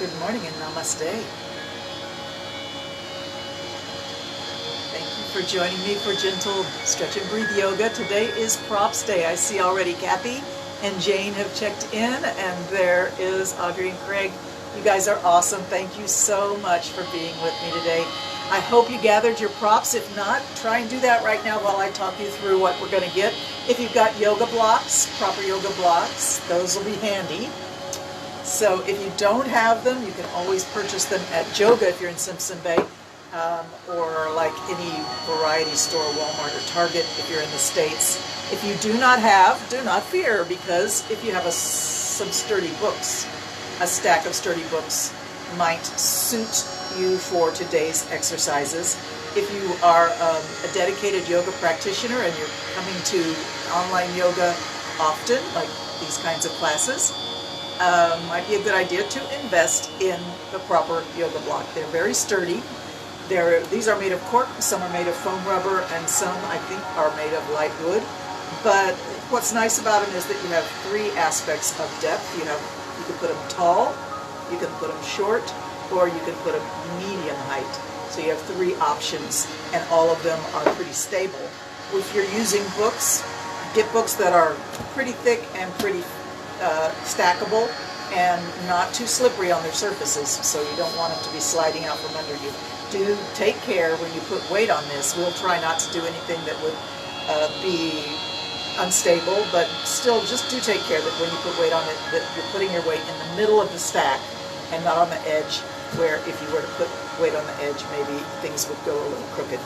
Good morning and namaste. Thank you for joining me for gentle stretch and breathe yoga. Today is props day. I see already Kathy and Jane have checked in, and there is Audrey and Craig. You guys are awesome. Thank you so much for being with me today. I hope you gathered your props. If not, try and do that right now while I talk you through what we're going to get. If you've got yoga blocks, proper yoga blocks, those will be handy. So if you don't have them, you can always purchase them at Joga if you're in Simpson Bay, or like any variety store, Walmart or Target if you're in the States. If you do not have, do not fear, because if you have some sturdy books, a stack of sturdy books might suit you for today's exercises. If you are a dedicated yoga practitioner and you're coming to online yoga often, like these kinds of classes, might be a good idea to invest in the proper yoga block. They're very sturdy. These are made of cork, some are made of foam rubber, and some I think are made of light wood. But what's nice about them is that you have three aspects of depth. You can put them tall, you can put them short, or you can put them medium height. So you have three options, and all of them are pretty stable. If you're using books, get books that are pretty thick and pretty stackable and not too slippery on their surfaces, so you don't want them to be sliding out from under you. Do take care when you put weight on this. We'll try not to do anything that would be unstable, but still just do take care that when you put weight on it, that you're putting your weight in the middle of the stack and not on the edge, where if you were to put weight on the edge, maybe things would go a little crooked.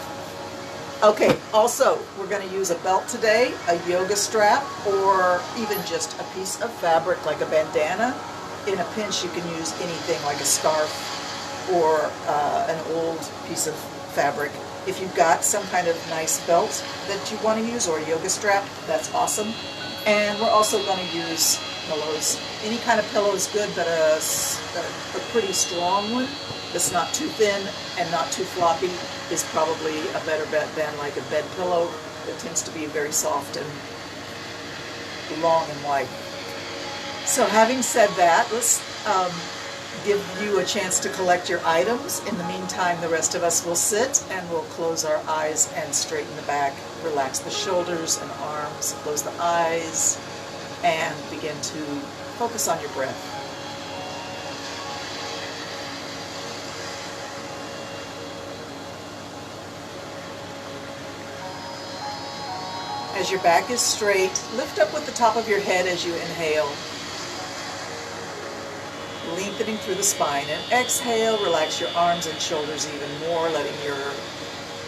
Okay, also, we're going to use a belt today, a yoga strap, or even just a piece of fabric like a bandana. In a pinch, you can use anything like a scarf or an old piece of fabric. If you've got some kind of nice belt that you want to use, or a yoga strap, that's awesome. And we're also going to use pillows. Any kind of pillow is good, but a pretty strong one that's not too thin and not too floppy is probably a better bet than like a bed pillow that tends to be very soft and long and wide. So having said that, let's give you a chance to collect your items. In the meantime, the rest of us will sit and we'll close our eyes and straighten the back, relax the shoulders and arms, close the eyes, and begin to focus on your breath. As your back is straight, lift up with the top of your head as you inhale, lengthening through the spine, and exhale, relax your arms and shoulders even more, letting your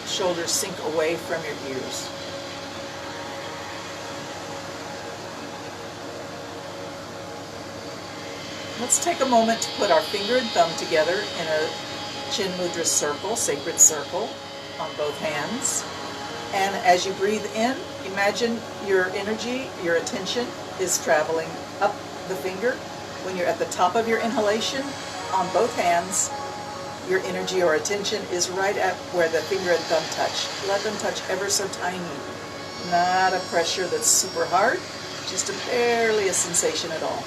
shoulders sink away from your ears. Let's take a moment to put our finger and thumb together in a chin mudra circle, sacred circle, on both hands. And as you breathe in, imagine your energy, your attention is traveling up the finger. When you're at the top of your inhalation, on both hands, your energy or attention is right at where the finger and thumb touch. Let them touch ever so tiny. Not a pressure that's super hard, just barely a sensation at all.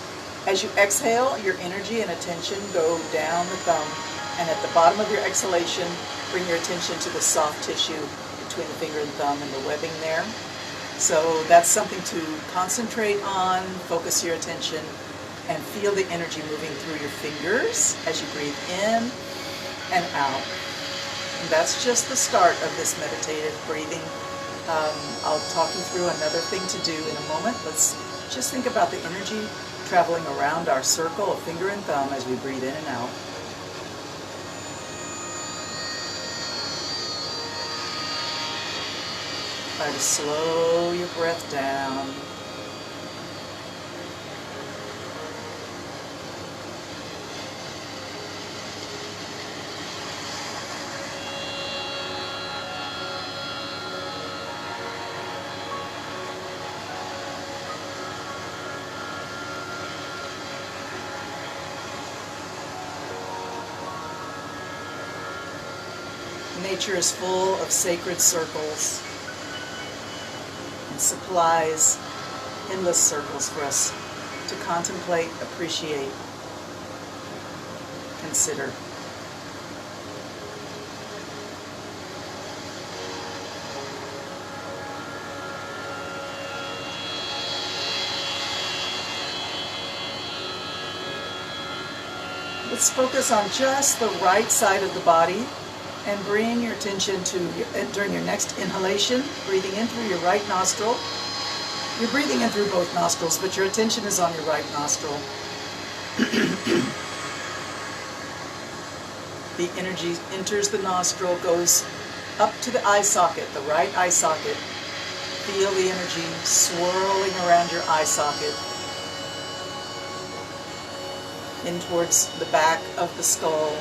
As you exhale, your energy and attention go down the thumb, and at the bottom of your exhalation, bring your attention to the soft tissue between the finger and thumb and the webbing there. So that's something to concentrate on, focus your attention, and feel the energy moving through your fingers as you breathe in and out. And that's just the start of this meditative breathing. I'll talk you through another thing to do in a moment. Let's just think about the energy traveling around our circle of finger and thumb as we breathe in and out. Try to slow your breath down. Nature is full of sacred circles and supplies endless circles for us to contemplate, appreciate, consider. Let's focus on just the right side of the body and bring your attention to, during your next inhalation, breathing in through your right nostril. You're breathing in through both nostrils, but your attention is on your right nostril. The energy enters the nostril, goes up to the eye socket, the right eye socket. Feel the energy swirling around your eye socket, in towards the back of the skull,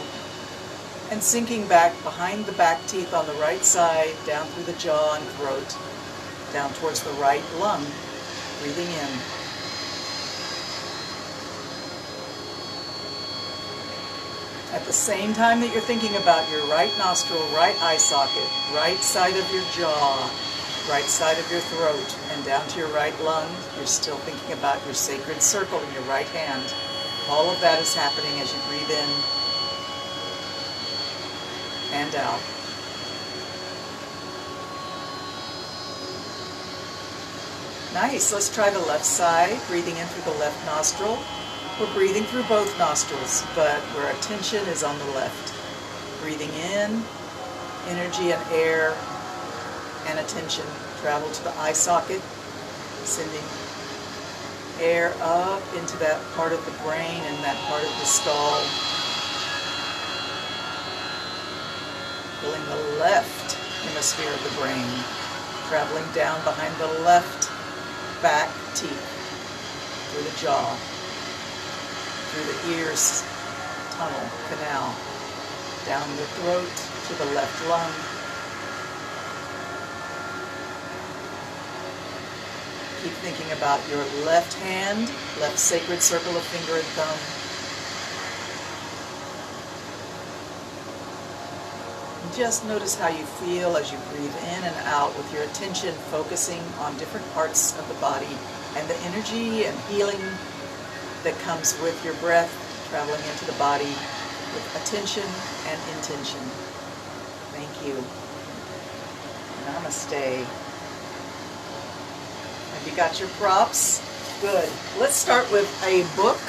and sinking back behind the back teeth on the right side, down through the jaw and throat, down towards the right lung, breathing in. At the same time that you're thinking about your right nostril, right eye socket, right side of your jaw, right side of your throat, and down to your right lung, you're still thinking about your sacred circle in your right hand. All of that is happening as you breathe in and out. Nice. Let's try the left side, breathing in through the left nostril. We're breathing through both nostrils, but where our attention is on the left. Breathing in, energy and air and attention travel to the eye socket, sending air up into that part of the brain and that part of the skull. Filling the left hemisphere of the brain, traveling down behind the left back teeth, through the jaw, through the ears, tunnel, canal, down the throat to the left lung. Keep thinking about your left hand, left sacred circle of finger and thumb. And just notice how you feel as you breathe in and out with your attention focusing on different parts of the body and the energy and healing that comes with your breath traveling into the body with attention and intention. Thank you. Namaste. Have you got your props? Good. Let's start with a book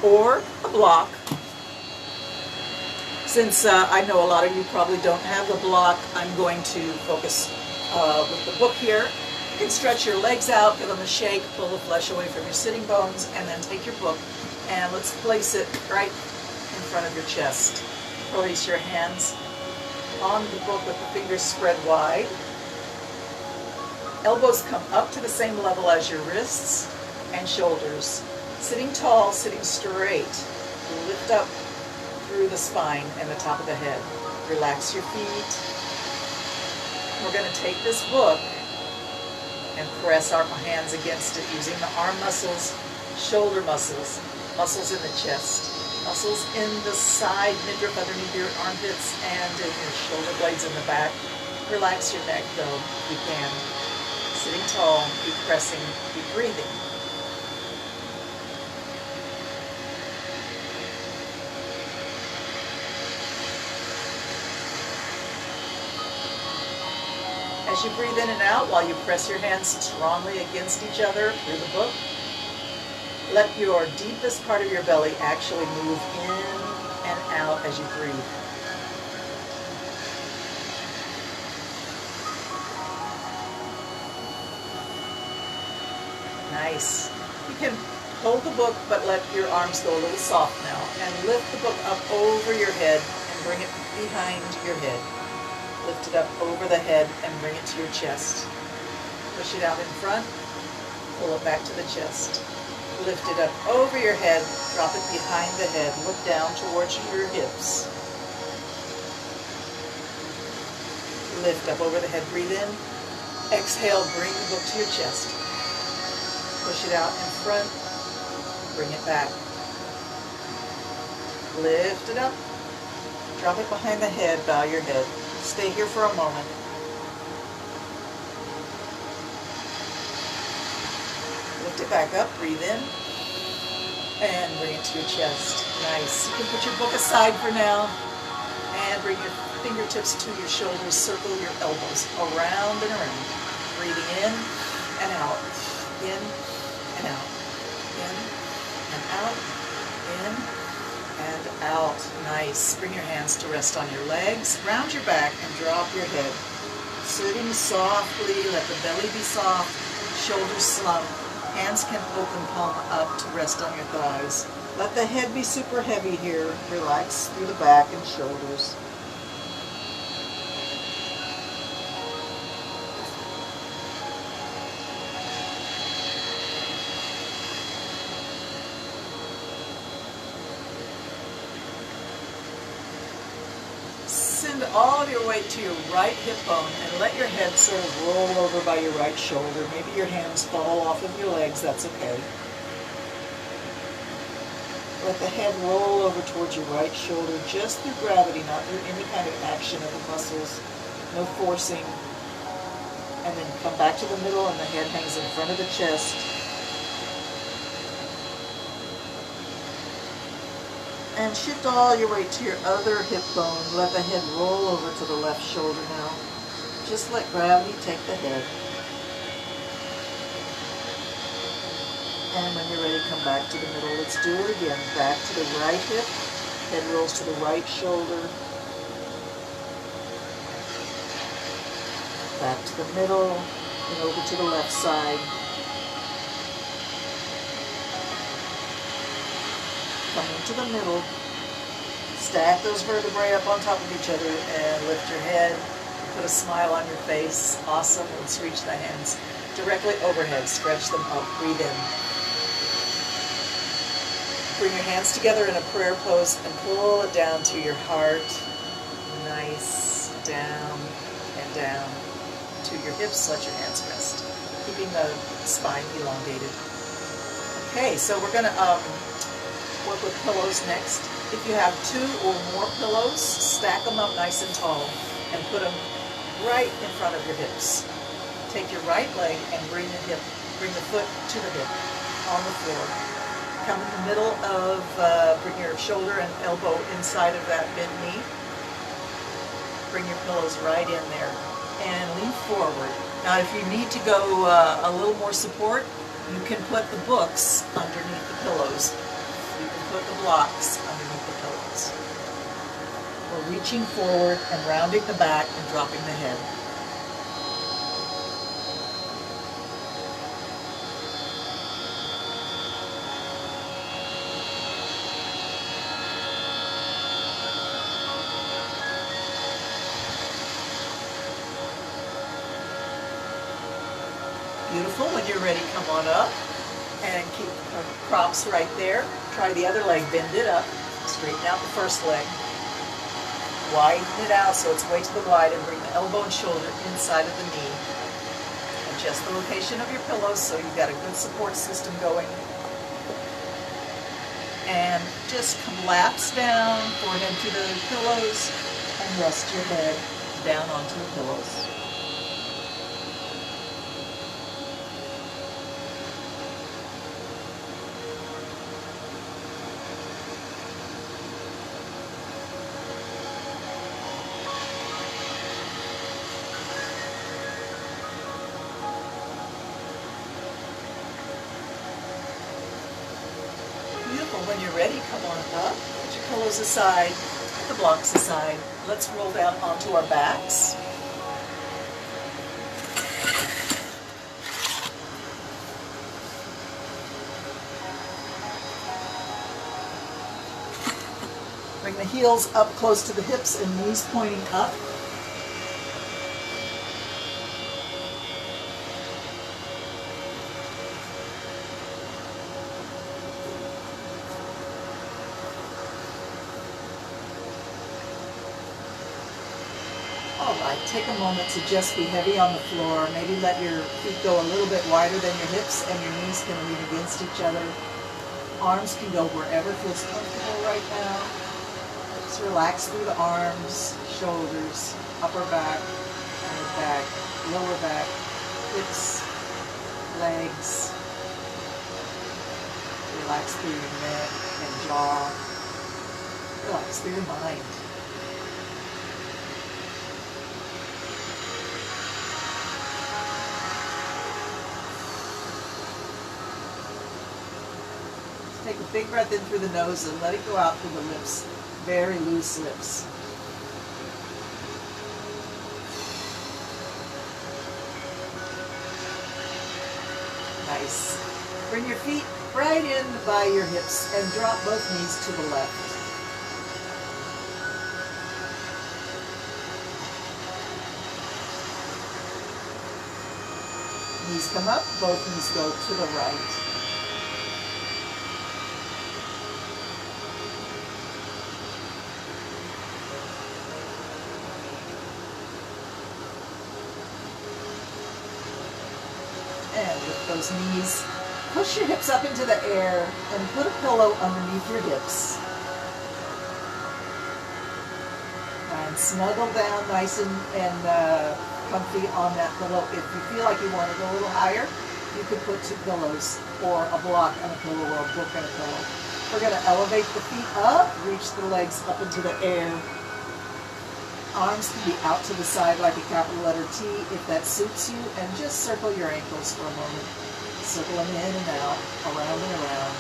or a block. Since I know a lot of you probably don't have the block, I'm going to focus with the book here. You can stretch your legs out, give them a shake, pull the flesh away from your sitting bones, and then take your book and let's place it right in front of your chest. Place your hands on the book with the fingers spread wide. Elbows come up to the same level as your wrists and shoulders. Sitting tall, sitting straight. Lift up through the spine and the top of the head. Relax your feet. We're going to take this book and press our hands against it using the arm muscles, shoulder muscles, muscles in the chest, muscles in the side midriff underneath your armpits and in your shoulder blades in the back. Relax your neck though, if you can. Sitting tall, keep pressing, keep breathing. As you breathe in and out, while you press your hands strongly against each other through the book, let your deepest part of your belly actually move in and out as you breathe. Nice. You can hold the book, but let your arms go a little soft now. And lift the book up over your head and bring it behind your head. Lift it up over the head and bring it to your chest. Push it out in front. Pull it back to the chest. Lift it up over your head. Drop it behind the head. Look down towards your hips. Lift up over the head. Breathe in. Exhale. Bring the book to your chest. Push it out in front, bring it back. Lift it up, drop it behind the head, bow your head. Stay here for a moment. Lift it back up, breathe in. And bring it to your chest. Nice. You can put your book aside for now. And bring your fingertips to your shoulders. Circle your elbows around and around. Breathing in and out. In and out. In and out. In and out. Nice. Bring your hands to rest on your legs. Round your back and drop your head. Sitting softly. Let the belly be soft. Shoulders slump. Hands can open palm up to rest on your thighs. Let the head be super heavy here. Relax through the back and shoulders. Send all of your weight to your right hip bone and let your head sort of roll over by your right shoulder. Maybe your hands fall off of your legs, that's okay. Let the head roll over towards your right shoulder just through gravity, not through any kind of action of the muscles. No forcing. And then come back to the middle and the head hangs in front of the chest. And shift all your weight to your other hip bone. Let the head roll over to the left shoulder now. Just let gravity take the head. And when you're ready, come back to the middle. Let's do it again. Back to the right hip. Head rolls to the right shoulder. Back to the middle and over to the left side. Come into the middle, stack those vertebrae up on top of each other and lift your head, put a smile on your face. Awesome. Let's reach the hands directly overhead, stretch them up, breathe in. Bring your hands together in a prayer pose and pull it down to your heart. Nice. Down and down to your hips. Let your hands rest, keeping the spine elongated. Okay, so we're going to work with pillows next. If you have 2 or more pillows, stack them up nice and tall and put them right in front of your hips. Take your right leg and bring the foot to the hip on the floor. Come in the middle of, bring your shoulder and elbow inside of that bent knee. Bring your pillows right in there and lean forward. Now if you need to go a little more support, you can put the books underneath the pillows. You can put the blocks underneath the pillows. We're reaching forward and rounding the back and dropping the head. Beautiful. When you're ready, come on up and keep props right there. Try the other leg, bend it up, straighten out the first leg. Widen it out so it's way to the wide and bring the elbow and shoulder inside of the knee. Adjust the location of your pillows so you've got a good support system going. And just collapse down, forehead to the pillows, and rest your head down onto the pillows. When you're ready, come on up, put your pillows aside, put the blocks aside. Let's roll down onto our backs. Bring the heels up close to the hips and knees pointing up. Alright, take a moment to just be heavy on the floor. Maybe let your feet go a little bit wider than your hips and your knees can lean against each other. Arms can go wherever feels comfortable right now. Just relax through the arms, shoulders, upper back, mid back, lower back, hips, legs. Relax through your neck and jaw. Relax through your mind. Take a big breath in through the nose and let it go out through the lips. Very loose lips. Nice. Bring your feet right in by your hips and drop both knees to the left. Knees come up, both knees go to the right. And with those knees, push your hips up into the air and put a pillow underneath your hips. And snuggle down nice and comfy on that pillow. If you feel like you want to go a little higher, you could put two pillows or a block and a pillow or a book and a pillow. We're going to elevate the feet up, reach the legs up into the air. Arms can be out to the side like a capital letter T if that suits you, and just circle your ankles for a moment. Circle them in and out, around and around.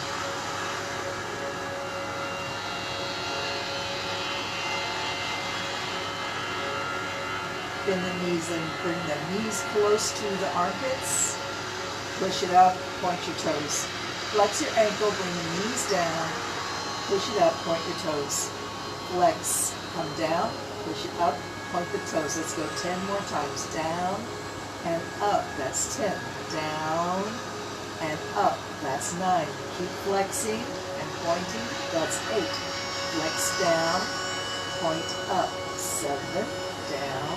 Bend the knees and bring the knees close to the armpits. Push it up, point your toes. Flex your ankle, bring the knees down. Push it up, point your toes. Flex, come down. Push it up, point the toes. Let's go 10 more times. Down and up. That's 10. Down and up. That's 9. Keep flexing and pointing. That's 8. Flex down, point up. 7. Down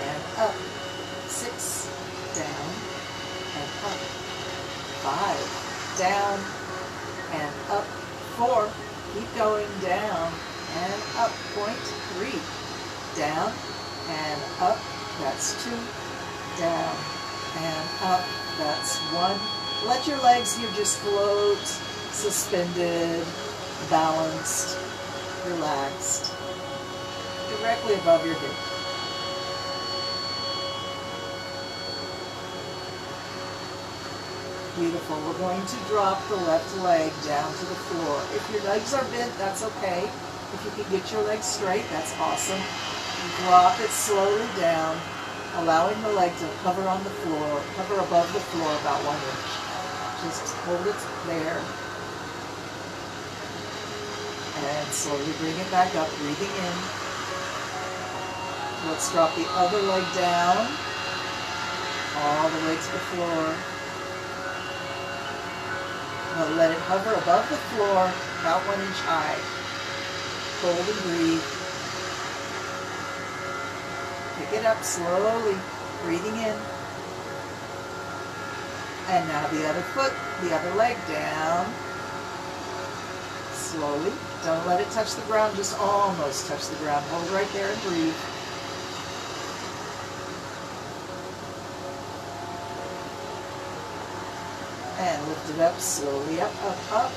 and up. 6. Down and up. 5. Down and up. 4. Keep going down and up. Point. 3. Down and up. That's 2. Down and up. That's 1. Let your legs here just float, suspended, balanced, relaxed, directly above your hip. Beautiful. We're going to drop the left leg down to the floor. If your legs are bent, that's okay. If you can get your legs straight, that's awesome. Drop it slowly down, allowing the leg to hover on the floor, hover above the floor about 1 inch. Just hold it there. And slowly bring it back up, breathing in. Let's drop the other leg down, all the way to the floor. Now let it hover above the floor, about 1 inch high. Hold and breathe. Pick it up slowly, breathing in. And now the other foot, the other leg down. Slowly. Don't let it touch the ground, just almost touch the ground. Hold right there and breathe. And lift it up, slowly up, up, up.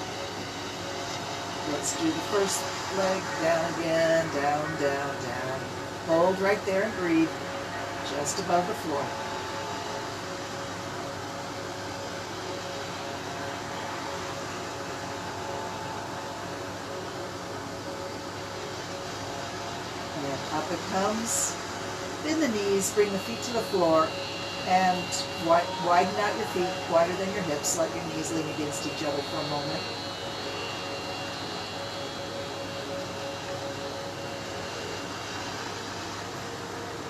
Let's do the first leg, down again, down, down, down. Hold right there and breathe, just above the floor. And up it comes. Bend the knees, bring the feet to the floor, and widen out your feet, wider than your hips. Let your knees lean against each other for a moment.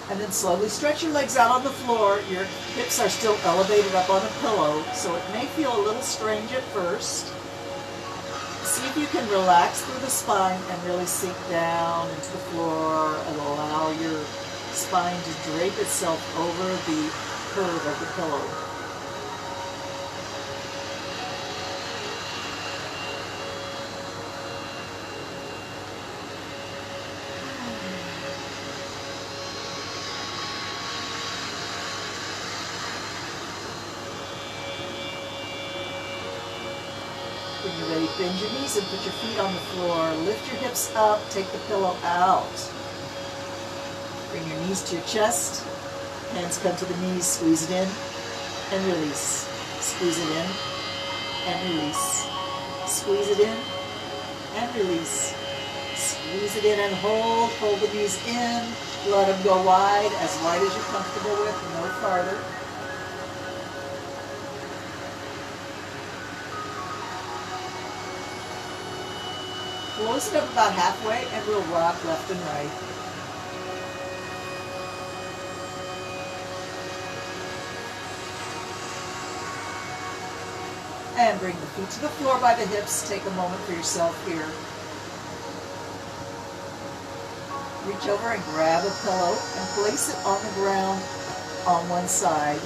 And then slowly stretch your legs out on the floor. Your hips are still elevated up on a pillow, so it may feel a little strange at first. See if you can relax through the spine and really sink down into the floor and allow your spine to drape itself over the curve of the pillow. When you're ready, bend your knees and put your feet on the floor. Lift your hips up, take the pillow out. Bring your knees to your chest. Hands come to the knees, squeeze it in and release. Squeeze it in and release. Squeeze it in and release. Squeeze it in and hold. Hold the knees in. Let them go wide as you're comfortable with, no farther. Close it up about halfway and we'll rock left and right. And bring the feet to the floor by the hips. Take a moment for yourself here. Reach over and grab a pillow and place it on the ground on one side.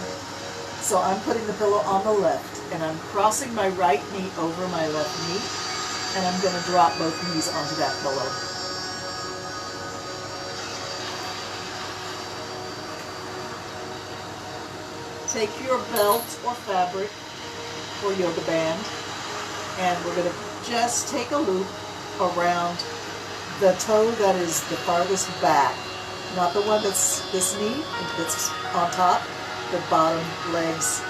So I'm putting the pillow on the left and I'm crossing my right knee over my left knee and I'm going to drop both knees onto that pillow. Take your belt or fabric or yoga band and we're going to just take a loop around the toe that is the farthest back, not the one that's this knee that's on top, the bottom legs,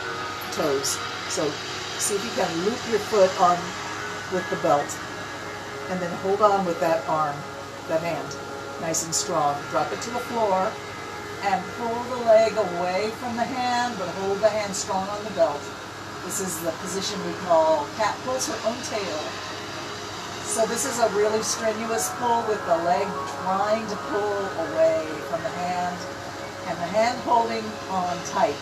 toes. So see if you can loop your foot on with the belt and then hold on with that arm, that hand, nice and strong. Drop it to the floor and pull the leg away from the hand, but hold the hand strong on the belt. This is the position we call cat pulls her own tail. So this is a really strenuous pull with the leg trying to pull away from the hand and the hand holding on tight.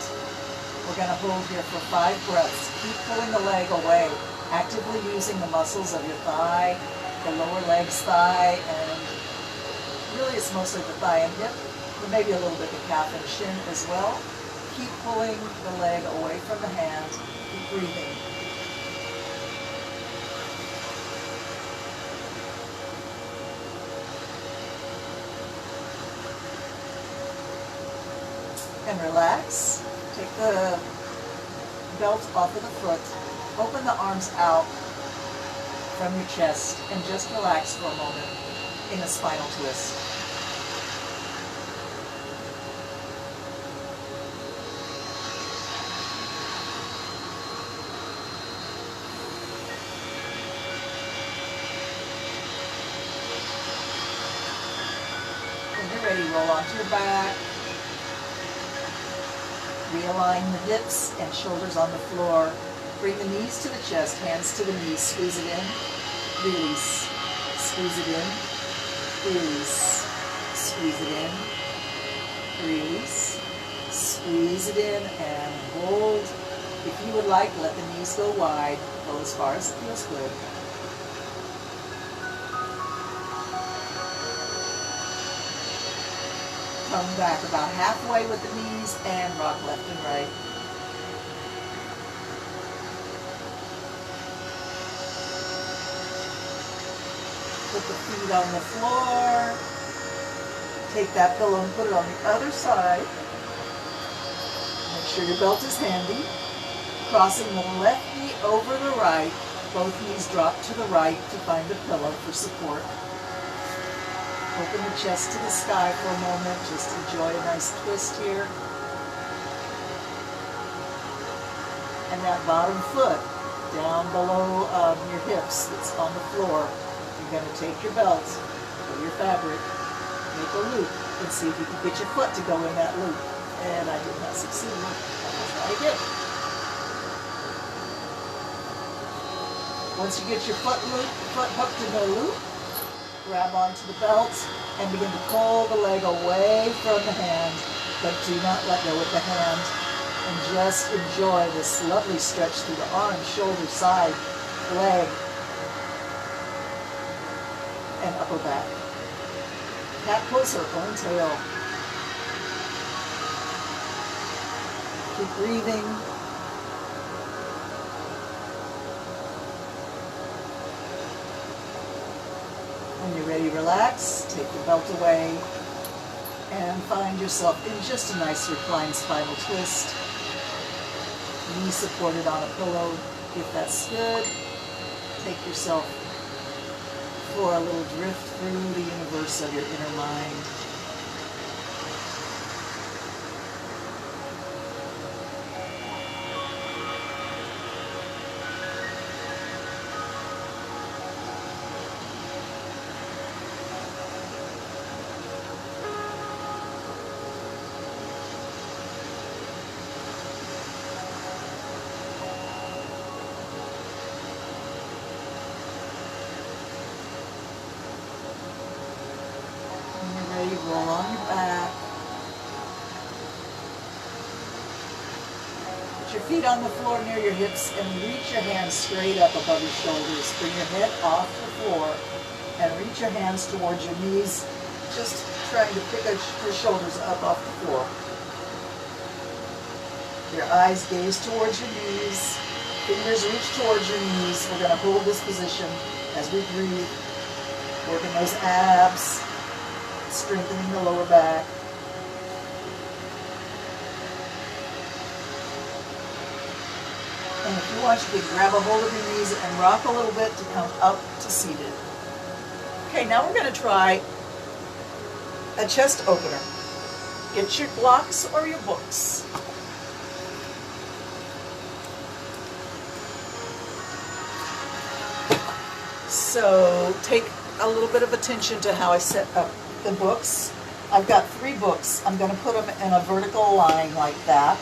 We're going to hold here for 5 breaths. Keep pulling the leg away, actively using the muscles of your thigh, the lower leg's thigh, and really it's mostly the thigh and hip, but maybe a little bit the calf and shin as well. Keep pulling the leg away from the hand. Keep breathing. And relax. Take the belt off of the foot. Open the arms out from your chest and just relax for a moment in a spinal twist. When you're ready, roll onto your back. Realign the hips and shoulders on the floor. Bring the knees to the chest, hands to the knees. Squeeze it in, release. Squeeze it in, release. Squeeze it in, release. Squeeze it in and hold. If you would like, let the knees go wide. Go as far as it feels good. Come back about halfway with the knees and rock left and right. Put the feet on the floor. Take that pillow and put it on the other side. Make sure your belt is handy. Crossing the left knee over the right. Both knees drop to the right to find the pillow for support. Open the chest to the sky for a moment. Just enjoy a nice twist here. And that bottom foot down below your hips that's on the floor. You're going to take your belt or your fabric, make a loop, and see if you can get your foot to go in that loop. And I did not succeed. I'll try again. Once you get your foot hooked in the loop, grab onto the belt and begin to pull the leg away from the hand, but do not let go with the hand. And just enjoy this lovely stretch through the arm, shoulder, side, leg, and upper back. Cat pulls her own tail. Keep breathing. When you're ready, relax, take the belt away, and find yourself in just a nice reclined spinal twist. Knee supported on a pillow, if that's good. Take yourself for a little drift through the universe of your inner mind. Roll on your back. Put your feet on the floor near your hips and reach your hands straight up above your shoulders. Bring your head off the floor and reach your hands towards your knees, just trying to pick your shoulders up off the floor. Your eyes gaze towards your knees. Fingers reach towards your knees. We're going to hold this position as we breathe, working those abs, strengthening the lower back. And if you want, you can grab a hold of your knees and rock a little bit to come up to seated. Okay, now we're going to try a chest opener. Get your blocks or your books. So take a little bit of attention to how I set up the books. I've got 3 books. I'm going to put them in a vertical line like that.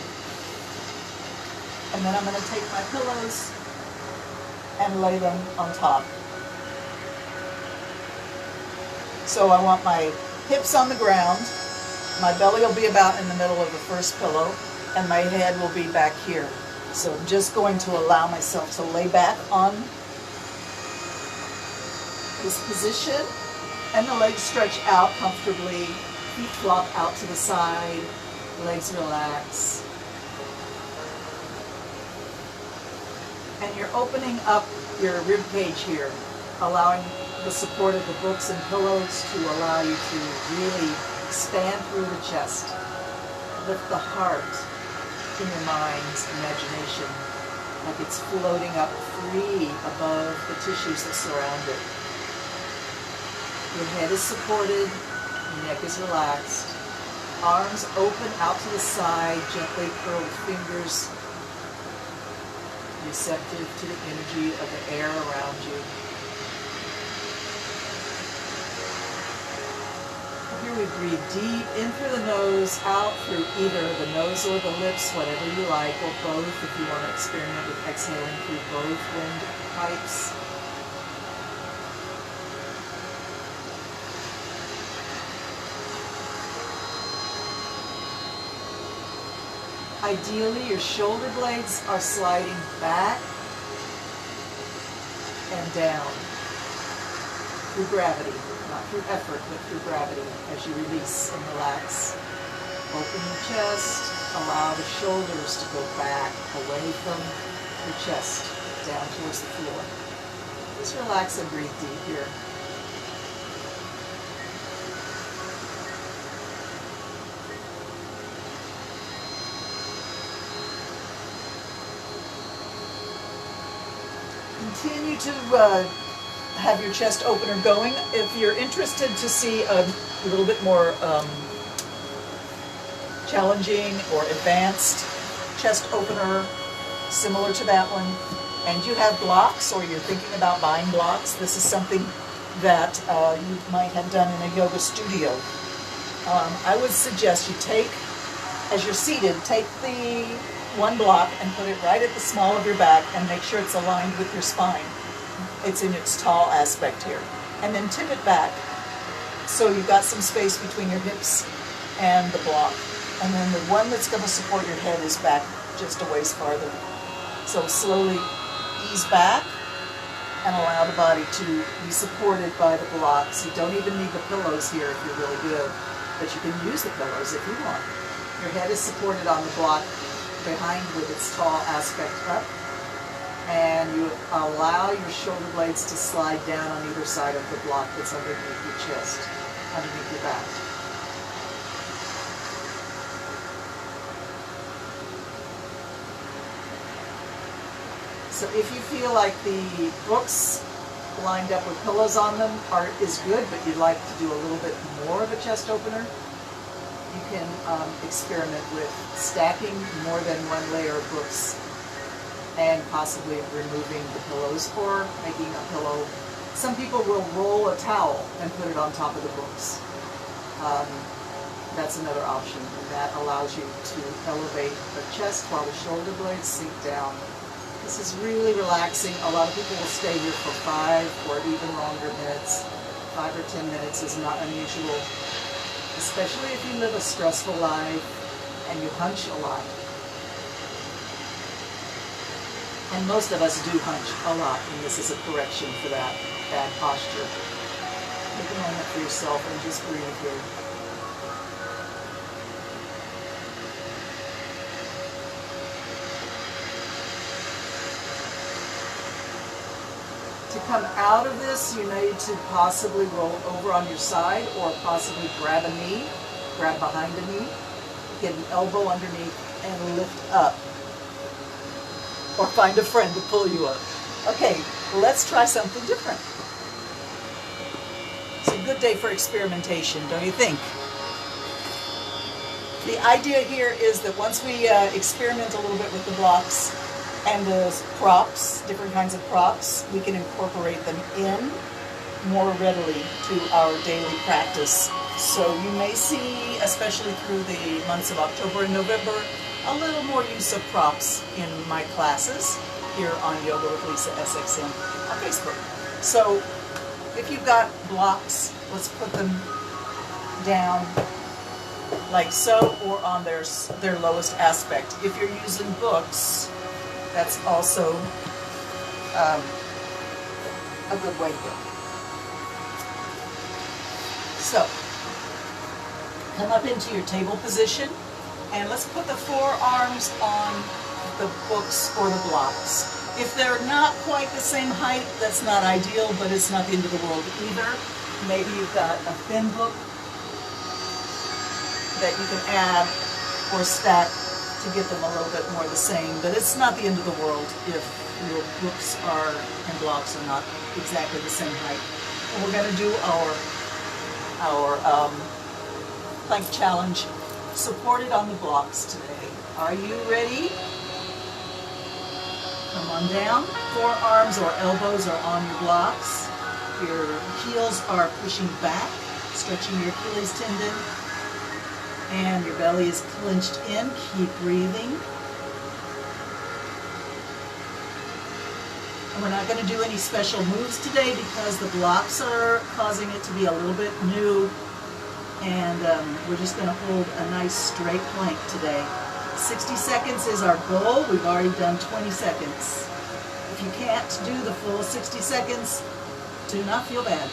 And then I'm going to take my pillows and lay them on top. So I want my hips on the ground. My belly will be about in the middle of the first pillow, and my head will be back here. So I'm just going to allow myself to lay back on this position. And the legs stretch out comfortably, feet flop out to the side, legs relax. And you're opening up your rib cage here, allowing the support of the books and pillows to allow you to really expand through the chest. Lift the heart in your mind's imagination, like it's floating up free above the tissues that surround it. Your head is supported, your neck is relaxed, arms open out to the side, gently curled fingers, receptive to the energy of the air around you. Here we breathe deep in through the nose, out through either the nose or the lips, whatever you like, or both if you want to experiment with exhaling through both windpipes. Ideally, your shoulder blades are sliding back and down through gravity, not through effort, but through gravity as you release and relax. Open your chest, allow the shoulders to go back away from your chest, down towards the floor. Just relax and breathe deep here. Continue to have your chest opener going. If you're interested to see a little bit more challenging or advanced chest opener similar to that one, and you have blocks or you're thinking about buying blocks, this is something that you might have done in a yoga studio. I would suggest you take, as you're seated, take the one block and put it right at the small of your back and make sure it's aligned with your spine. It's in its tall aspect here. And then tip it back so you've got some space between your hips and the block. And then the one that's going to support your head is back just a ways farther. So slowly ease back and allow the body to be supported by the blocks. You don't even need the pillows here if you're really good, but you can use the pillows if you want. Your head is supported on the block behind with its tall aspect up, and you allow your shoulder blades to slide down on either side of the block that's underneath your chest, underneath your back. So if you feel like the books lined up with pillows on them is good, but you'd like to do a little bit more of a chest opener, you can experiment with stacking more than one layer of books and possibly removing the pillows or making a pillow. Some people will roll a towel and put it on top of the books. That's another option, and that allows you to elevate the chest while the shoulder blades sink down. This is really relaxing. A lot of people will stay here for 5 or even longer minutes. 5 or 10 minutes is not unusual, especially if you live a stressful life and you hunch a lot. And most of us do hunch a lot, and this is a correction for that bad posture. Take a moment for yourself and just breathe here. To come out of this, you need to possibly roll over on your side or possibly grab a knee, grab behind a knee, get an elbow underneath and lift up. Or find a friend to pull you up. Okay, let's try something different. It's a good day for experimentation, don't you think? The idea here is that once we experiment a little bit with the blocks and the props, different kinds of props, we can incorporate them in more readily to our daily practice. So you may see, especially through the months of October and November, a little more use of props in my classes here on Yoga with Lisa SXM on Facebook. So if you've got blocks, let's put them down like so or on their lowest aspect. If you're using books, that's also a good way to go. So come up into your table position. And let's put the forearms on the books or the blocks. If they're not quite the same height, that's not ideal, but it's not the end of the world either. Maybe you've got a thin book that you can add or stack to get them a little bit more the same, but it's not the end of the world if your books and blocks are not exactly the same height. And we're going to do our plank challenge supported on the blocks today. Are you ready? Come on down. Forearms or elbows are on your blocks. Your heels are pushing back, stretching your Achilles tendon, and your belly is clenched in. Keep breathing. And we're not going to do any special moves today because the blocks are causing it to be a little bit new. And we're just going to hold a nice straight plank today. 60 seconds is our goal. We've already done 20 seconds. If you can't do the full 60 seconds, do not feel bad.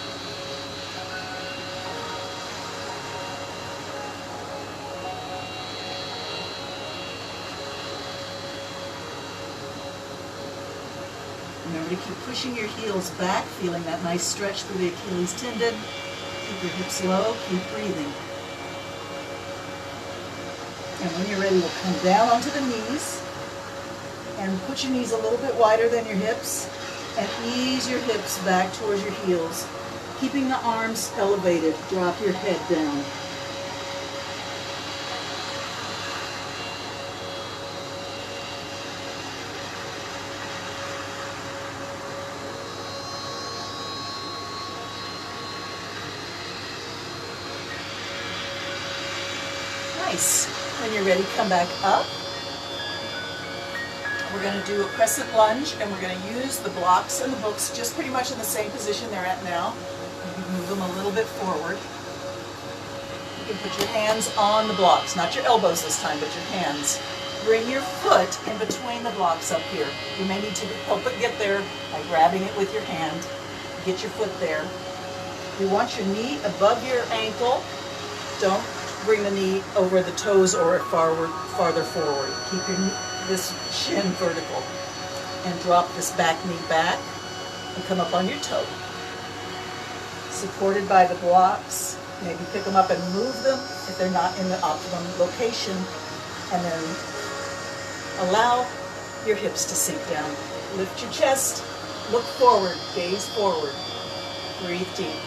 Remember to keep pushing your heels back, feeling that nice stretch through the Achilles tendon. Keep your hips low, keep breathing. And when you're ready, we'll come down onto the knees and put your knees a little bit wider than your hips and ease your hips back towards your heels. Keeping the arms elevated, drop your head down. Nice. When you're ready, come back up. We're going to do a crescent lunge, and we're going to use the blocks and the books just pretty much in the same position they're at now. You can move them a little bit forward. You can put your hands on the blocks, not your elbows this time, but your hands. Bring your foot in between the blocks up here. You may need to help it get there by grabbing it with your hand. Get your foot there. You want your knee above your ankle. Don't bring the knee over the toes or farther forward. Keep this shin vertical and drop this back knee back and come up on your toe. Supported by the blocks, maybe pick them up and move them if they're not in the optimum location, and then allow your hips to sink down. Lift your chest, look forward, gaze forward, breathe deep.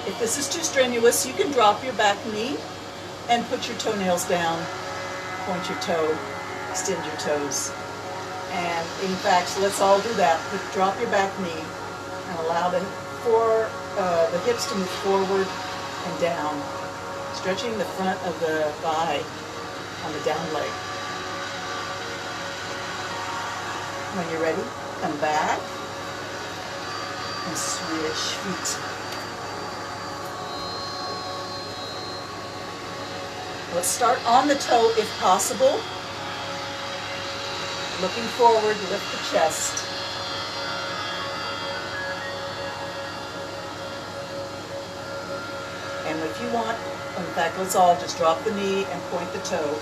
If this is too strenuous, you can drop your back knee and put your toenails down, point your toe, extend your toes. And in fact, let's all do that. Drop your back knee and allow the hips to move forward and down, stretching the front of the thigh on the down leg. When you're ready, come back and switch feet. Let's start on the toe if possible. Looking forward, lift the chest. And if you want, in fact, let's all just drop the knee and point the toe.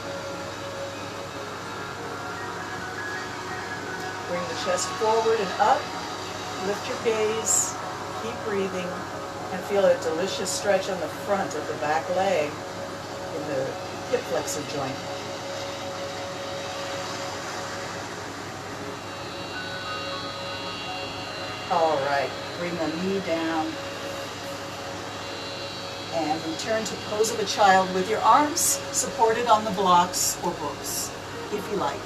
Bring the chest forward and up. Lift your gaze. Keep breathing. And feel a delicious stretch on the front of the back leg in the hip flexor joint. All right, bring the knee down and return to pose of a child with your arms supported on the blocks or books, if you like.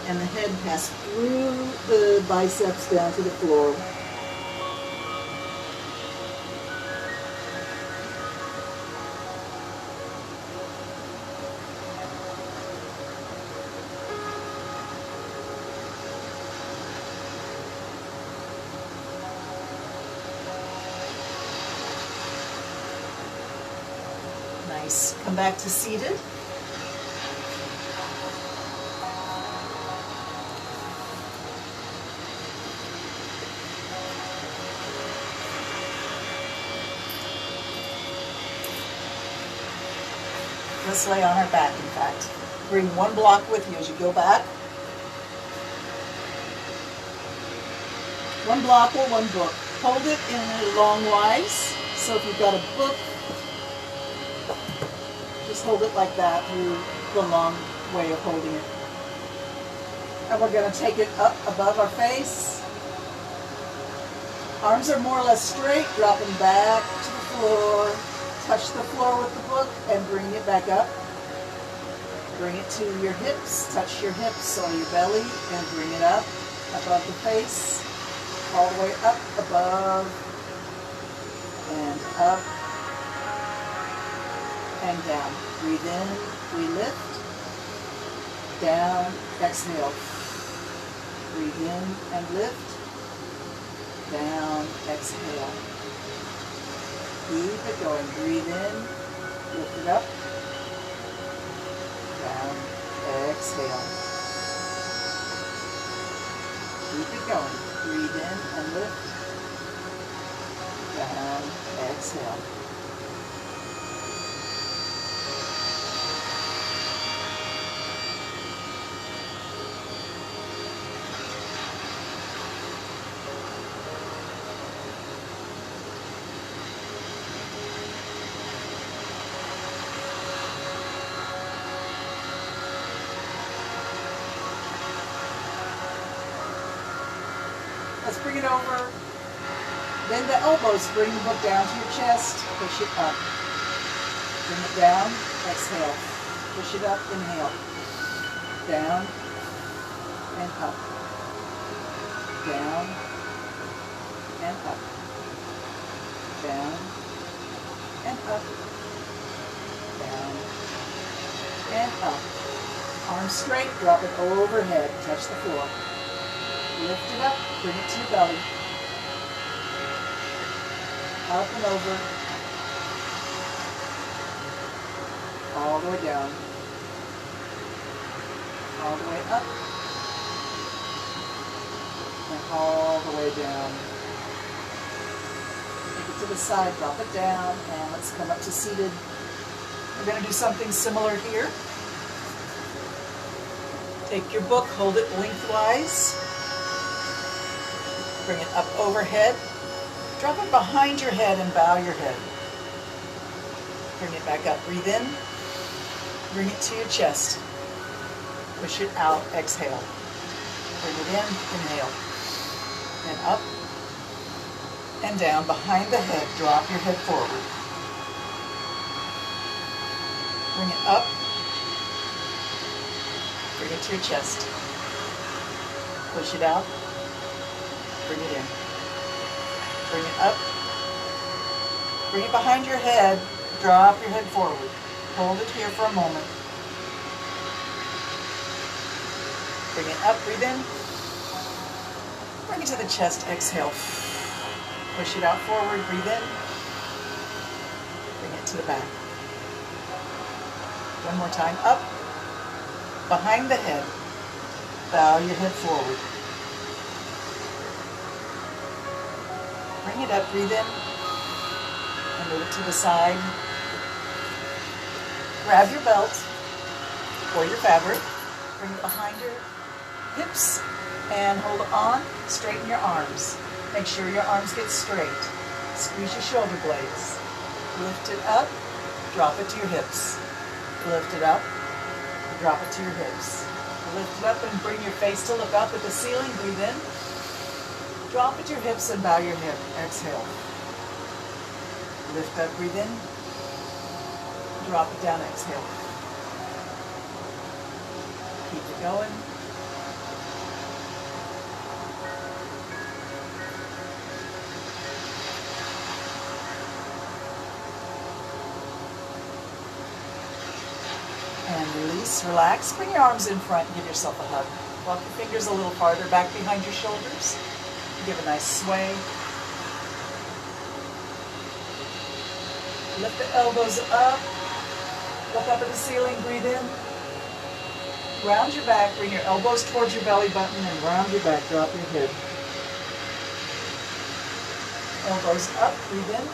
And the head pass through the biceps down to the floor. Nice. Come back to seated. Let's lay on our back, in fact. Bring one block with you as you go back. One block or one book. Hold it in a long wise. So if you've got a book, just hold it like that through the long way of holding it. And we're going to take it up above our face. Arms are more or less straight. Drop them back to the floor. Touch the floor with the book and bring it back up. Bring it to your hips. Touch your hips or your belly and bring it up above the face. All the way up, above, and up, and down. Breathe in, we lift, down, exhale. Breathe in and lift, down, exhale. Keep it going. Breathe in, lift it up, down, exhale. Keep it going. Breathe in and lift, down, exhale. Let's bring it over. Bend the elbows. Bring the book down to your chest. Push it up. Bring it down. Exhale. Push it up. Inhale. Down and up. Down and up. Down and up. Down and up. Arms straight. Drop it overhead. Touch the floor. Lift it up, bring it to your belly. Up and over. All the way down. All the way up. And all the way down. Take it to the side, drop it down, and let's come up to seated. We're going to do something similar here. Take your book, hold it lengthwise. Bring it up overhead. Drop it behind your head and bow your head. Bring it back up. Breathe in. Bring it to your chest. Push it out. Exhale. Bring it in, inhale. And up and down behind the head. Drop your head forward. Bring it up. Bring it to your chest. Push it out. Bring it in. Bring it up. Bring it behind your head. Drop your head forward. Hold it here for a moment. Bring it up. Breathe in. Bring it to the chest. Exhale. Push it out forward. Breathe in. Bring it to the back. One more time. Up. Behind the head. Bow your head forward. Bring it up. Breathe in. And move it to the side. Grab your belt or your fabric. Bring it behind your hips and hold on. Straighten your arms. Make sure your arms get straight. Squeeze your shoulder blades. Lift it up. Drop it to your hips. Lift it up. Drop it to your hips. Lift it up and bring your face to look up at the ceiling. Breathe in. Drop it to your hips and bow your head. Exhale. Lift up. Breathe in. Drop it down. Exhale. Keep it going. And release, relax. Bring your arms in front and give yourself a hug. Walk your fingers a little farther back behind your shoulders. Give a nice sway. Lift the elbows up. Look up at the ceiling. Breathe in. Round your back. Bring your elbows towards your belly button and round your back. Drop your head. Elbows up. Breathe in.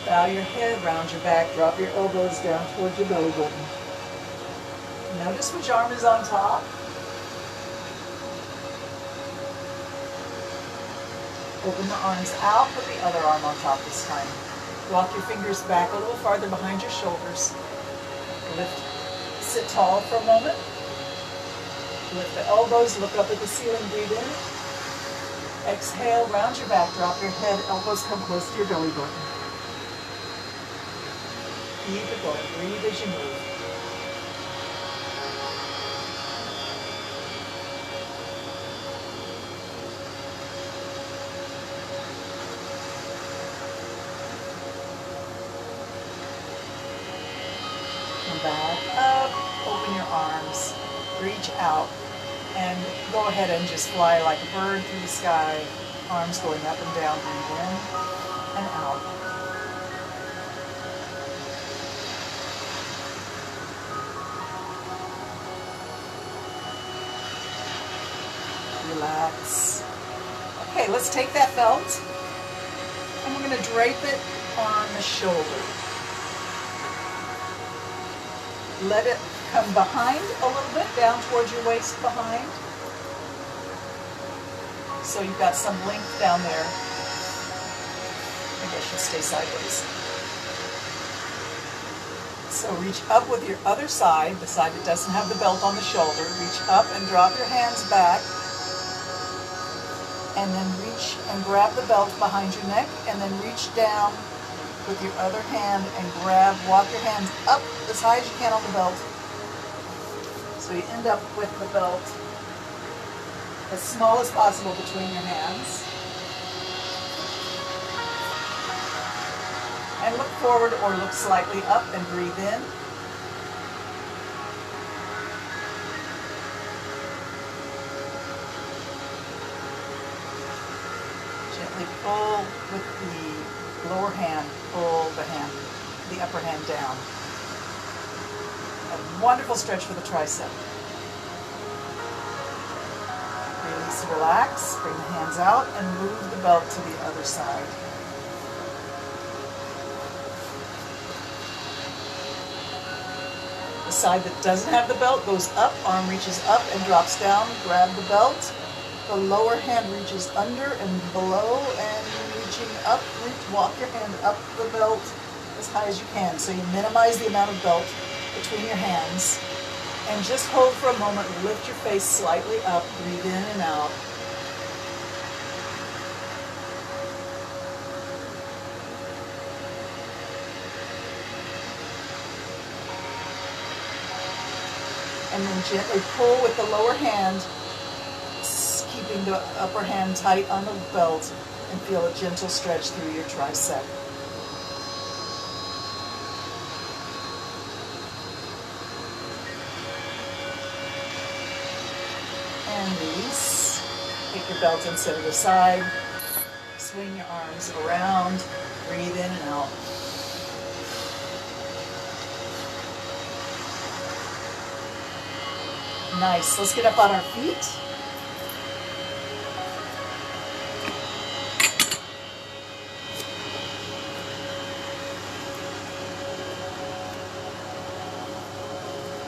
Bow your head, round your back, drop your elbows down towards your belly button. Notice which arm is on top. Open the arms out, put the other arm on top this time. Walk your fingers back a little farther behind your shoulders. Lift, sit tall for a moment. Lift the elbows, look up at the ceiling, breathe in. Exhale, round your back, drop your head, elbows come close to your belly button. Keep it going. Breathe as you move. Come back up. Open your arms. Reach out. And go ahead and just fly like a bird through the sky. Arms going up and down. Breathe in and out. Relax. Okay, let's take that belt and we're going to drape it on the shoulder. Let it come behind a little bit, down towards your waist behind. So you've got some length down there. Maybe I should stay sideways. So reach up with your other side, the side that doesn't have the belt on the shoulder. Reach up and drop your hands back. And then reach and grab the belt behind your neck, and then reach down with your other hand and grab, walk your hands up as high as you can on the belt. So you end up with the belt as small as possible between your hands. And look forward or look slightly up and breathe in. Gently pull with the lower hand, pull the upper hand down. A wonderful stretch for the tricep. Release, relax, bring the hands out and move the belt to the other side. The side that doesn't have the belt goes up, arm reaches up and drops down, grab the belt. The lower hand reaches under and below and reaching up, walk your hand up the belt as high as you can. So you minimize the amount of belt between your hands And just hold for a moment, lift your face slightly up, breathe in and out. And then gently pull with the lower hand, keeping the upper hand tight on the belt, and feel a gentle stretch through your tricep. And release. Take your belt and set it aside. Swing your arms around. Breathe in and out. Nice. Let's get up on our feet.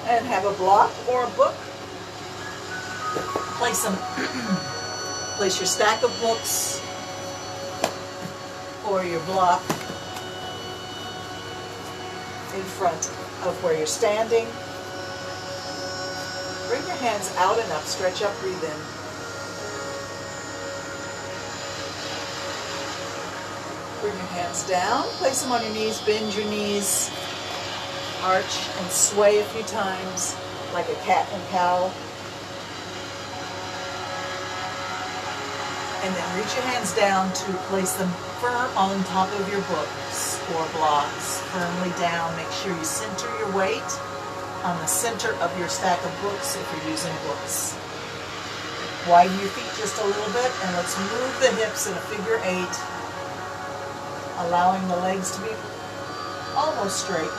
And have a block or a book. Place your stack of books or your block in front of where you're standing. Bring your hands out and up, stretch up, breathe in. Bring your hands down, place them on your knees, bend your knees, arch and sway a few times like a cat and cow. And then reach your hands down to place them firm on top of your books or blocks, firmly down. Make sure you center your weight on the center of your stack of books if you're using books. Widen your feet just a little bit and let's move the hips in a figure 8, allowing the legs to be almost straight.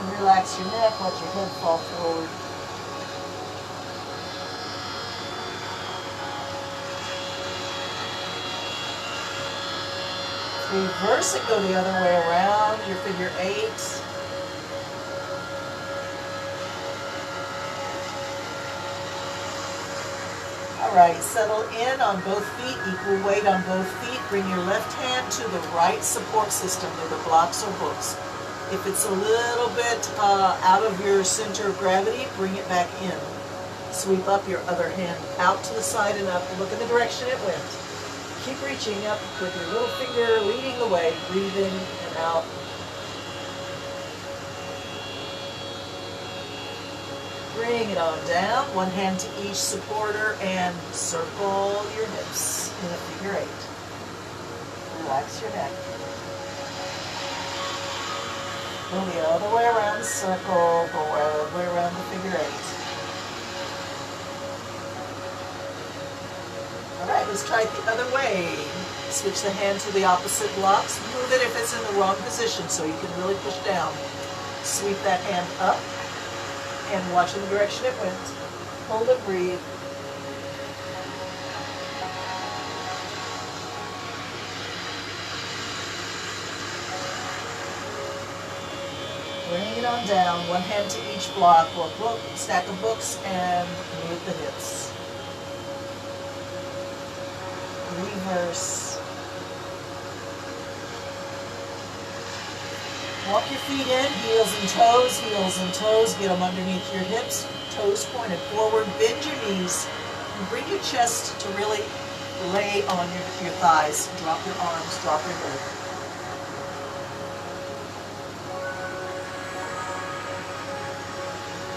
And relax your neck, let your head fall forward. Reverse it, go the other way around, your figure 8. All right, settle in on both feet, equal weight on both feet. Bring your left hand to the right support system, either blocks or books. If it's a little bit out of your center of gravity, bring it back in. Sweep up your other hand out to the side and up. Look in the direction it went. Keep reaching up with your little finger leading the way. Breathe in and out. Bring it on down. One hand to each supporter and circle your hips in a figure 8. Relax your neck. Go the other way around the circle. Go all the way around the figure 8. All right, let's try it the other way. Switch the hand to the opposite blocks. Move it if it's in the wrong position so you can really push down. Sweep that hand up and watch in the direction it went. Hold it, breathe. Bring it on down. One hand to each block or book, stack of books, and move the hips. Reverse. Walk your feet in, heels and toes. Get them underneath your hips, toes pointed forward. Bend your knees and bring your chest to really lay on your thighs. Drop your arms, drop your head.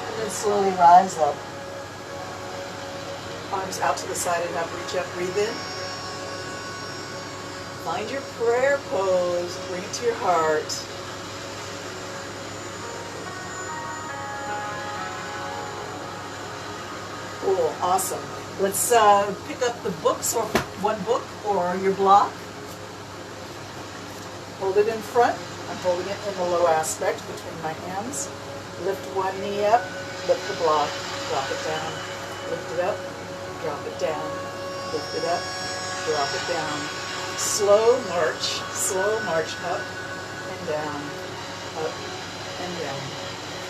And then slowly rise up. Arms out to the side and up, reach up, breathe in. Find your prayer pose, bring it to your heart. Cool, awesome. Let's pick up the books, or one book or your block. Hold it in front. I'm holding it in the low aspect between my hands. Lift one knee up, lift the block, drop it down. Lift it up, drop it down. Lift it up, drop it down. Slow march up and down, up and down.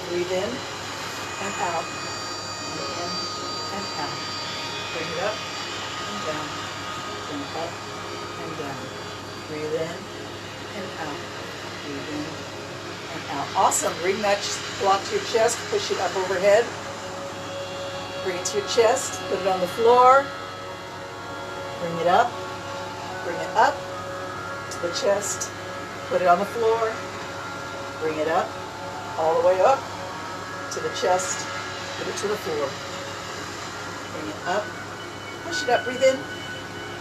Breathe in and out, and in and out. Bring it up and down, bring it up and down. Breathe in and out, breathe in and out. Awesome. Bring that block to your chest, push it up overhead. Bring it to your chest, put it on the floor. Bring it up to the chest, put it on the floor, bring it up, all the way up to the chest, put it to the floor. Bring it up, push it up, breathe in,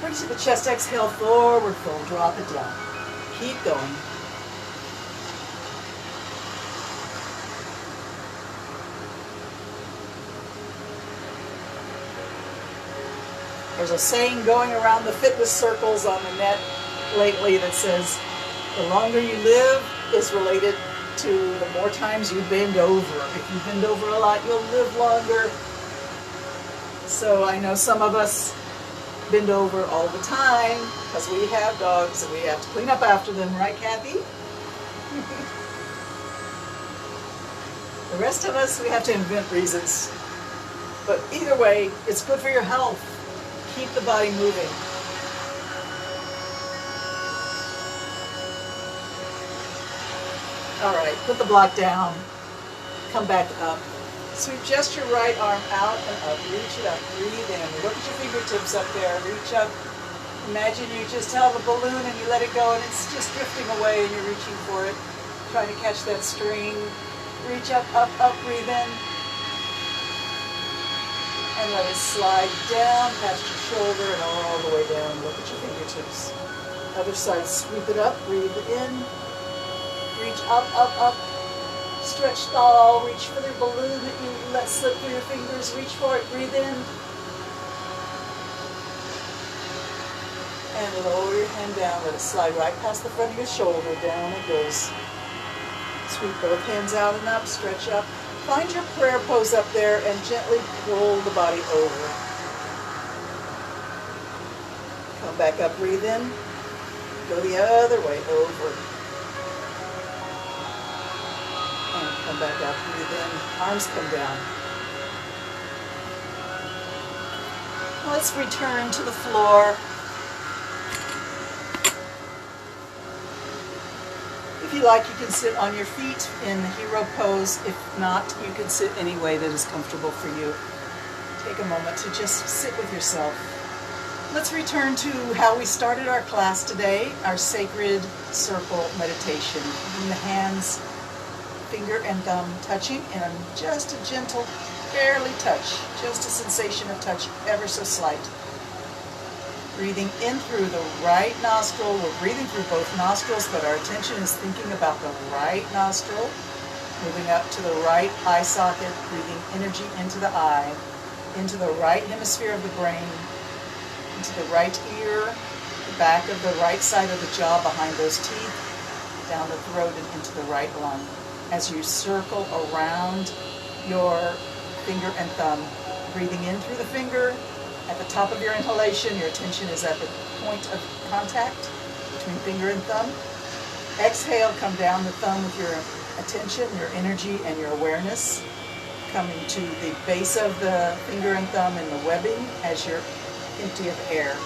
bring it to the chest, exhale, forward fold, drop it down. Keep going. There's a saying going around the fitness circles on the net lately that says, the longer you live is related to the more times you bend over. If you bend over a lot, you'll live longer. So I know some of us bend over all the time because we have dogs and we have to clean up after them, right, Kathy? The rest of us, we have to invent reasons. But either way, it's good for your health. Keep the body moving. All right, put the block down. Come back up. Sweep just your right arm out and up. Reach it up. Breathe in. Look at your fingertips up there. Reach up. Imagine you just held a balloon and you let it go and it's just drifting away and you're reaching for it. Trying to catch that string. Reach up, up, up. Breathe in. And let it slide down past your shoulder and all the way down. Look at your fingertips. Other side, sweep it up, breathe in. Reach up, up, up. Stretch tall, reach for the balloon that you let slip through your fingers. Reach for it, breathe in. And lower your hand down, let it slide right past the front of your shoulder. Down it goes. Sweep both hands out and up, stretch up. Find your prayer pose up there and gently pull the body over. Come back up, breathe in. Go the other way, over. And come back up, breathe in. Arms come down. Let's return to the floor. If you like, you can sit on your feet in the hero pose. If not, you can sit any way that is comfortable for you. Take a moment to just sit with yourself. Let's return to how we started our class today, our sacred circle meditation. Bring the hands, finger and thumb touching, and just a gentle, barely touch, just a sensation of touch, ever so slight. Breathing in through the right nostril. We're breathing through both nostrils, but our attention is thinking about the right nostril. Moving up to the right eye socket, breathing energy into the eye, into the right hemisphere of the brain, into the right ear, the back of the right side of the jaw behind those teeth, down the throat and into the right lung. As you circle around your finger and thumb, breathing in through the finger. At the top of your inhalation, your attention is at the point of contact between finger and thumb. Exhale, come down the thumb with your attention, your energy, and your awareness. Coming to the base of the finger and thumb in the webbing as you're empty of air.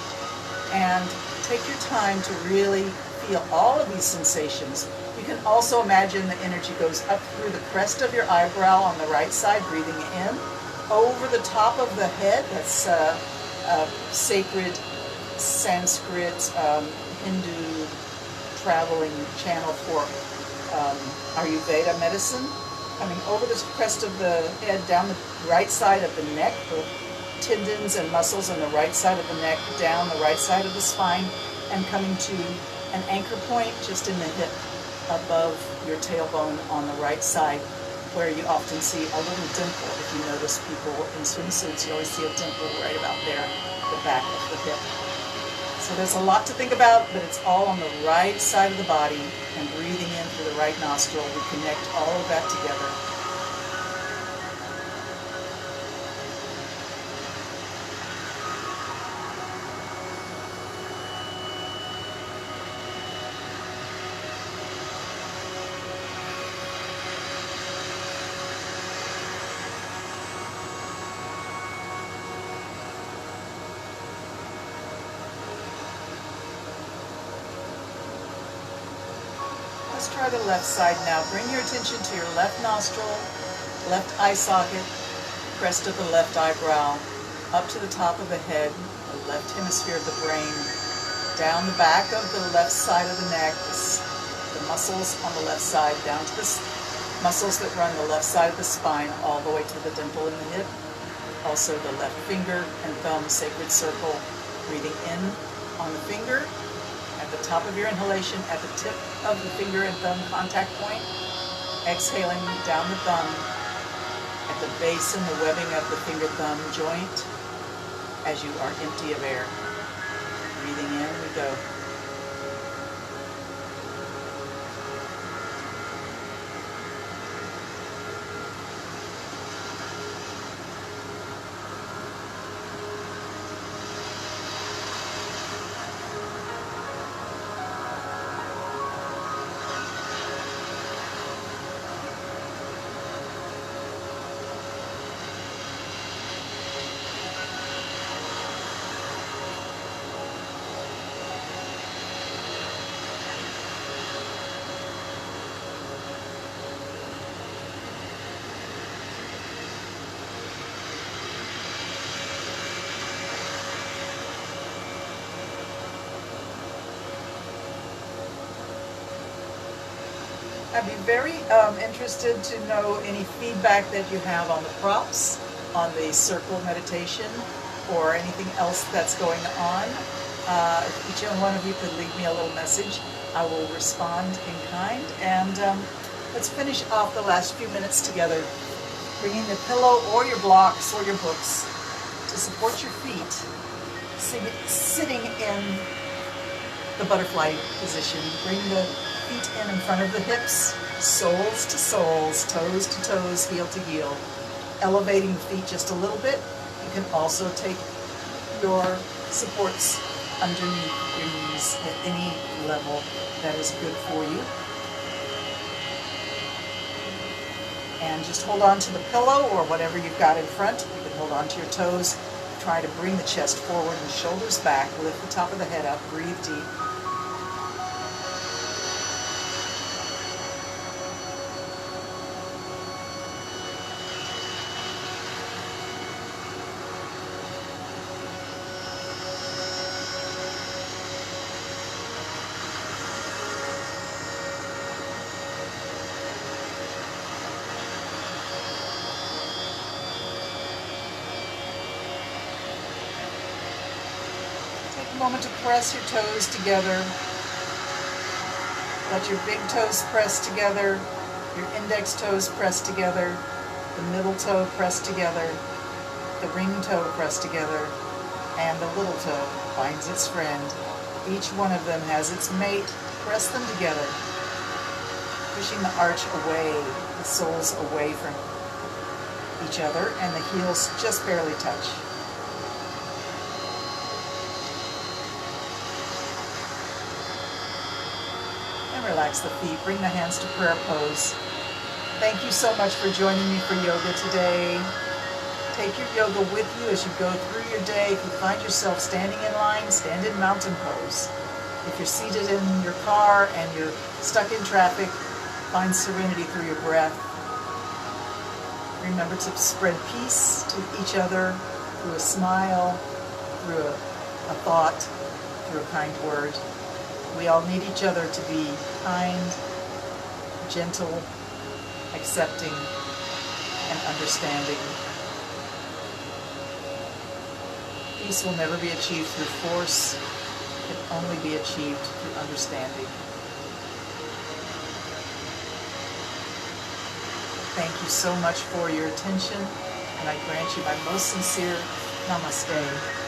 And take your time to really feel all of these sensations. You can also imagine the energy goes up through the crest of your eyebrow on the right side, breathing in. Over the top of the head, that's a sacred Sanskrit Hindu traveling channel for Ayurveda medicine. Coming over the crest of the head, down the right side of the neck, the tendons and muscles on the right side of the neck, down the right side of the spine, and coming to an anchor point just in the hip above your tailbone on the right side, where you often see a little dimple. If you notice people in swimsuits, you always see a dimple right about there, the back of the hip. So there's a lot to think about, but it's all on the right side of the body, and breathing in through the right nostril, we connect all of that together. Let's try the left side now. Bring your attention to your left nostril, left eye socket, crest of the left eyebrow, up to the top of the head, the left hemisphere of the brain, down the back of the left side of the neck, the muscles on the left side, down to the muscles that run the left side of the spine, all the way to the dimple in the hip. Also the left finger and thumb, sacred circle, breathing in on the finger, at the top of your inhalation, at the tip of the finger and thumb contact point, exhaling down the thumb, at the base and the webbing of the finger-thumb joint, as you are empty of air. Breathing in, we go. I'd be very interested to know any feedback that you have on the props, on the circle meditation, or anything else that's going on. If each and one of you could leave me a little message, I will respond in kind. And let's finish off the last few minutes together, bringing the pillow or your blocks or your books to support your feet, sitting in the butterfly position. Bring the feet in front of the hips, soles to soles, toes to toes, heel to heel. Elevating the feet just a little bit. You can also take your supports underneath your knees at any level that is good for you. And just hold on to the pillow or whatever you've got in front. You can hold on to your toes. Try to bring the chest forward and shoulders back. Lift the top of the head up. Breathe deep. Moment to press your toes together. Let your big toes press together, your index toes press together, the middle toe press together, the ring toe press together, and the little toe finds its friend. Each one of them has its mate. Press them together, pushing the arch away, the soles away from each other, and the heels just barely touch. Relax the feet. Bring the hands to prayer pose. Thank you so much for joining me for yoga today. Take your yoga with you as you go through your day. If you find yourself standing in line, stand in mountain pose. If you're seated in your car and you're stuck in traffic, find serenity through your breath. Remember to spread peace to each other through a smile, through a thought, through a kind word. We all need each other to be kind, gentle, accepting, and understanding. Peace will never be achieved through force. It can only be achieved through understanding. Thank you so much for your attention, and I grant you my most sincere namaste.